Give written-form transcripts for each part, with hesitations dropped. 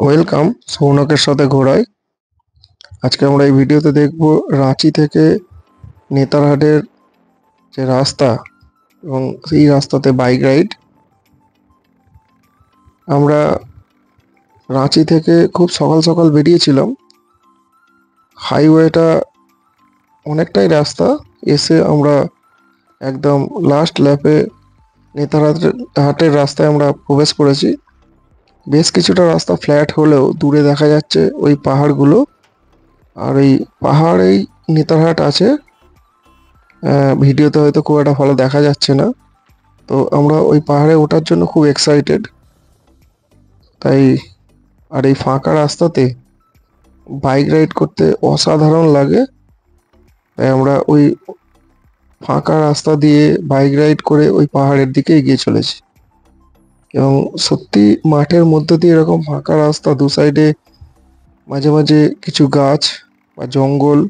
Welcome সৌনকের সাথে ঘোরায়। আজকে আমরা এই ভিডিওতে দেখব রাঁচি থেকে নেতারহাটের যে রাস্তা এবং সেই রাস্তাতে বাইক রাইড। আমরা রাঁচি থেকে খুব সকাল সকাল বেরিয়েছিলাম। হাইওয়েটা অনেকটাই রাস্তা, এসে আমরা একদম লাস্ট ল্যাপে নেতারহাটের হাটের রাস্তায় আমরা প্রবেশ করেছি। বেশ কিছুটা রাস্তা ফ্ল্যাট হলেও দূরে দেখা যাচ্ছে ওই পাহাড়গুলো, আর এই পাহাড়েই নেতারহাট আছে। ভিডিওতে হয়তো খুব একটা ভালো দেখা যাচ্ছে না। তো আমরা ওই পাহাড়ে ওঠার জন্য খুব এক্সাইটেড। তাই আর এই ফাঁকা রাস্তাতে বাইক রাইড করতে অসাধারণ লাগে। তাই আমরা ওই ফাঁকা রাস্তা দিয়ে বাইক রাইড করে ওই পাহাড়ের দিকে এগিয়ে চলেছি। এবং সত্যি মাঠের মধ্যে দিয়ে এরকম ফাঁকা রাস্তা, দু সাইডে মাঝে মাঝে কিছু গাছ বা জঙ্গল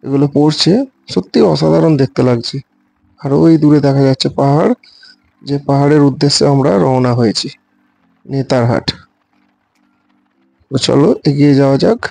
এগুলো পড়ছে, সত্যি অসাধারণ দেখতে লাগছে। আর ওই দূরে দেখা যাচ্ছে পাহাড়, যে পাহাড়ের উদ্দেশ্যে আমরা রওনা হয়েছি, নেতারহাট। তো চলো এগিয়ে যাওয়া যাক।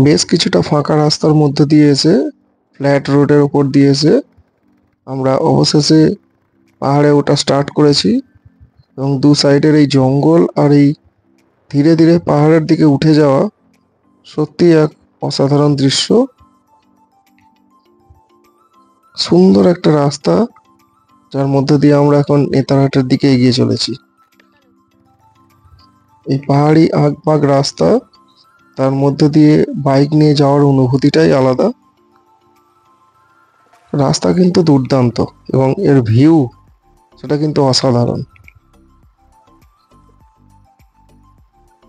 বেশ কিছুটা ফাঁকা রাস্তার মধ্যে দিয়ে এসে ফ্ল্যাট রোডের ওপর দিয়ে এসে আমরা অবশেষে পাহাড়ে ওঠা স্টার্ট করেছি। এবং দু সাইডের এই জঙ্গল আর এই ধীরে ধীরে পাহাড়ের দিকে উঠে যাওয়া সত্যি এক অসাধারণ দৃশ্য। সুন্দর একটা রাস্তা, যার মধ্যে দিয়ে আমরা এখন নেতারহাটের দিকে এগিয়ে চলেছি। এই পাহাড়ি আঁকবাঁক রাস্তা, তার মধ্যে দিয়ে বাইক নিয়ে যাওয়ার অনুভূতিটাই আলাদা। রাস্তা কিন্তু দুর্দান্ত এবং এর ভিউ সেটা কিন্তু অসাধারণ।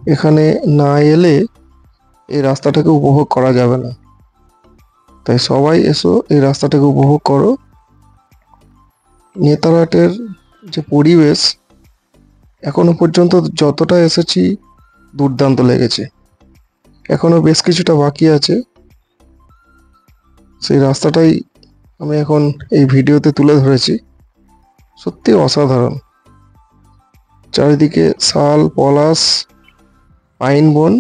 এখানে না এলে এই রাস্তাটাকে উপভোগ করা যাবে না। তাই সবাই এসো, এই রাস্তাটাকে উপভোগ করো। নেতারহাটের যে পরিবেশ, এখনো পর্যন্ত যতটা এসেছি দুর্দান্ত লেগেছে। এখনো বেশ কিছুটা বাকি আছে, সেই রাস্তাটাই আমি এখন এই ভিডিওতে তুলে ধরেছি। সত্যি অসাধারণ। চারিদিকে শাল, পলাশ, পাইন বন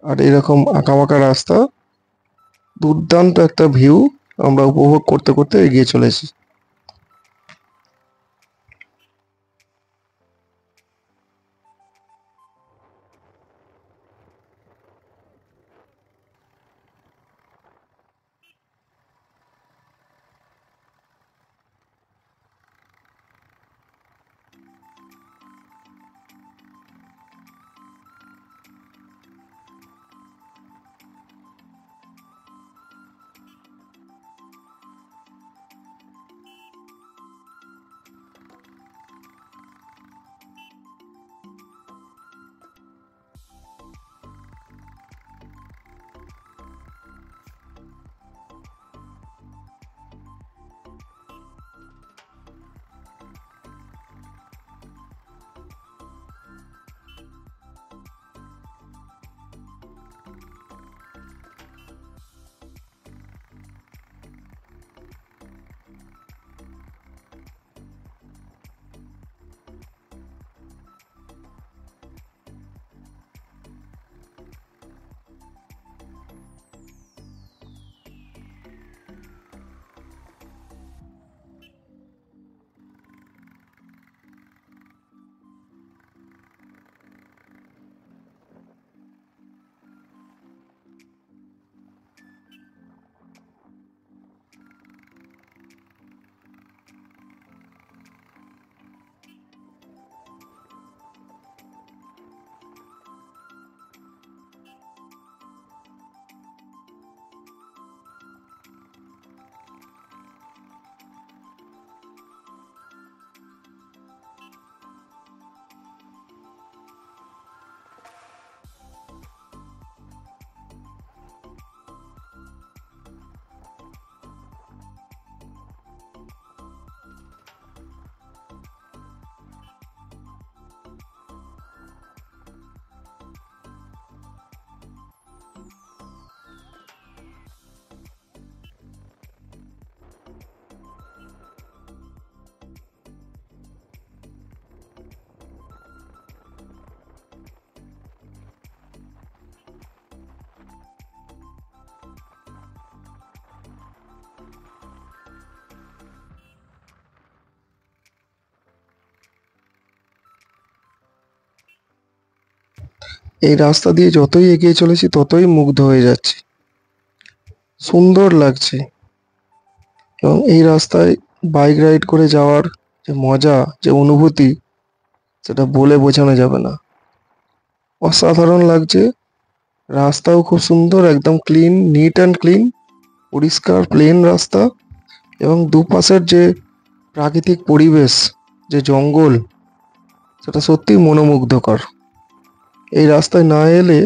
আর এরকম আঁকাবাঁকা রাস্তা, দুর্দান্ত একটা ভিউ আমরা উপভোগ করতে করতে এগিয়ে চলেছি। এই রাস্তা দিয়ে যতই এগিয়ে চলেছি ততই মুগ্ধ হয়ে যাচ্ছি। সুন্দর লাগছে। এবং এই রাস্তায় বাইক রাইড করে যাওয়ার যে মজা, যে অনুভূতি, সেটা বলে বোঝানো যাবে না। অসাধারণ লাগছে। রাস্তাও খুব সুন্দর, একদম ক্লিন, নিট অ্যান্ড ক্লিন, পরিষ্কার প্লেন রাস্তা। এবং দুপাশের যে প্রাকৃতিক পরিবেশ, যে জঙ্গল, সেটা সত্যিই মনোমুগ্ধকর। এই রাস্তায় না এলে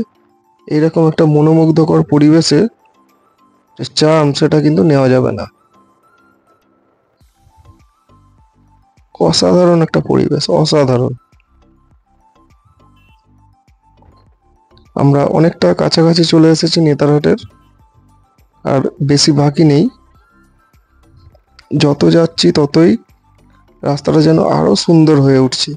এইরকম একটা মনোমুগ্ধকর পরিবেশে যে চার্ম, সেটা কিন্তু নেওয়া যাবে না। অসাধারণ একটা পরিবেশ, অসাধারণ। আমরা অনেকটা কাছাকাছি চলে এসেছি নেতারহাটের, আর বেশি বাকি নেই। যত যাচ্ছি ততই রাস্তাটা যেন আরো সুন্দর হয়ে উঠছে।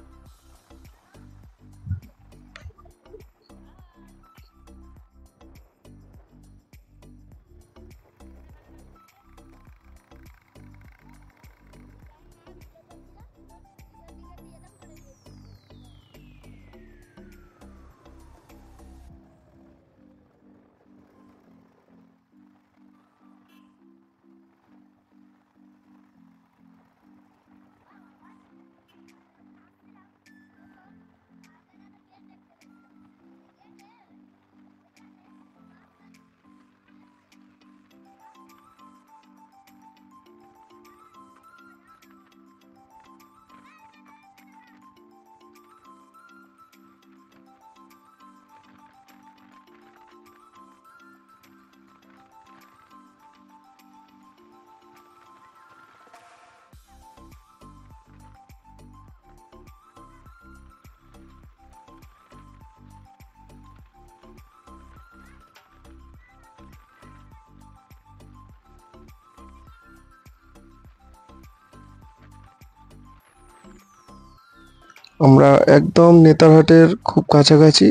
আমরা একদম নেতারহাটের খুব কাছাকাছি,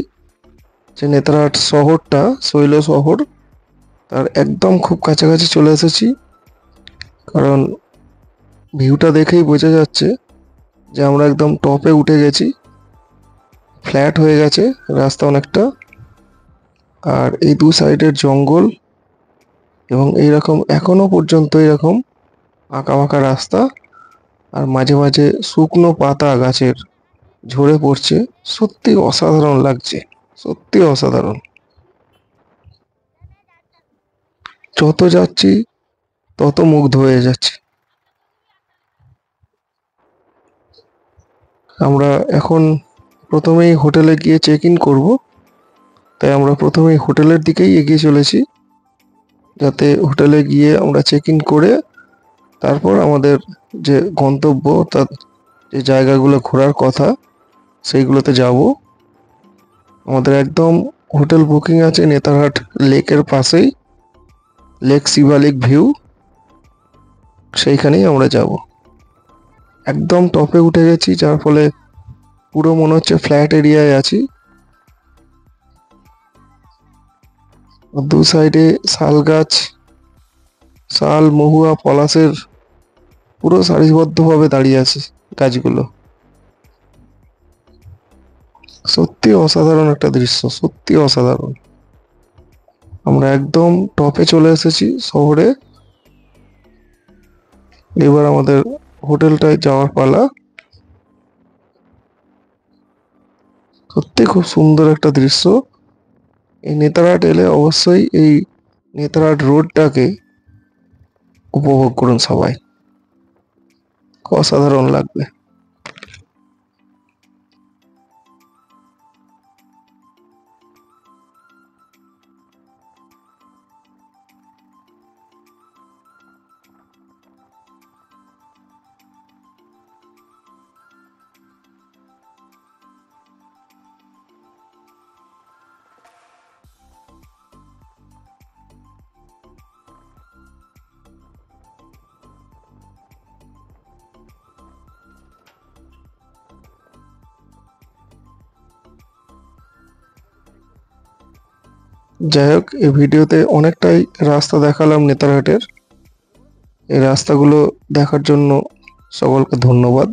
যে নেতারহাট শহরটা, শৈল শহর, তার একদম খুব কাছাকাছি চলে এসেছি। কারণ ভিউটা দেখেই বোঝা যাচ্ছে যে আমরা একদম টপে উঠে গেছি। ফ্ল্যাট হয়ে গেছে রাস্তা অনেকটা, আর এই দু সাইডের জঙ্গল, এবং এইরকম এখনো পর্যন্ত এরকম আঁকা বাঁকা রাস্তা, আর মাঝে মাঝে শুকনো পাতা গাছের ঝরে পড়ছে। সত্যি অসাধারণ লাগছে, সত্যি অসাধারণ। যত যাচ্ছি তত মুগ্ধ হয়ে যাচ্ছি। আমরা এখন প্রথমেই হোটেলে গিয়ে চেক ইন করবো, তাই আমরা প্রথমেই হোটেলের দিকেই এগিয়ে চলেছি, যাতে হোটেলে গিয়ে আমরা চেক ইন করে তারপর আমাদের যে গন্তব্য, অর্থাৎ যে জায়গাগুলো ঘোরার কথা সেইগুলোতে যাব। আমাদের একদম হোটেল বুকিং আছে নেতারহাট লেকের পাশেই, লেক শিবালিক ভিউ, সেইখানেই আমরা যাব। একদম টপে উঠে গেছি, যার ফলে পুরো মনে হচ্ছে ফ্ল্যাট এরিয়ায় আছি। দু সাইডে শাল গাছ, শাল, মহুয়া, পলাশের পুরো সারিবদ্ধভাবে দাঁড়িয়ে আছে গাছগুলো। সত্যি অসাধারণ একটা দৃশ্য, সত্যি অসাধারণ। আমরা একদম টপে চলে এসেছি শহরে। এবার আমাদের হোটেলটায় যাওয়ার পালা। সত্যি খুব সুন্দর একটা দৃশ্য। এই নেতারহাট এলে অবশ্যই এই নেতারহাট রোডটাকে উপভোগ করুন সবাই, অসাধারণ লাগবে। যাই হোক, এই ভিডিওতে অনেকটাই রাস্তা দেখালাম নেতারহাটের। এই রাস্তাগুলো দেখার জন্য সকলকে ধন্যবাদ।